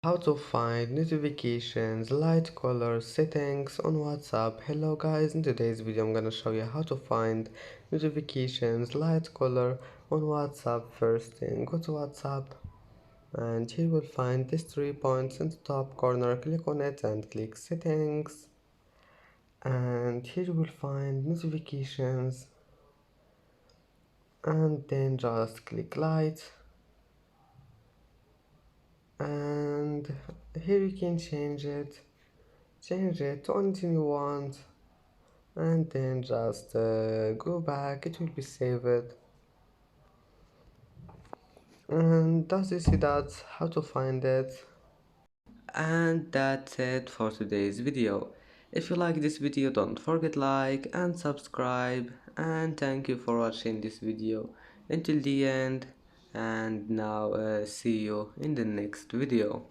How to find notifications, light color settings on WhatsApp. Hello guys, in today's video I'm gonna show you how to find notifications, light color on WhatsApp. First thing, go to WhatsApp and here you will find these 3 points in the top corner. Click on it and click settings, and here you will find notifications and then just click light, and here you can change it to anything you want, and then just go back. It will be saved. And does you see that how to find it? And that's it for today's video. If you like this video, don't forget like and subscribe, and thank you for watching this video until the end. And now see you in the next video.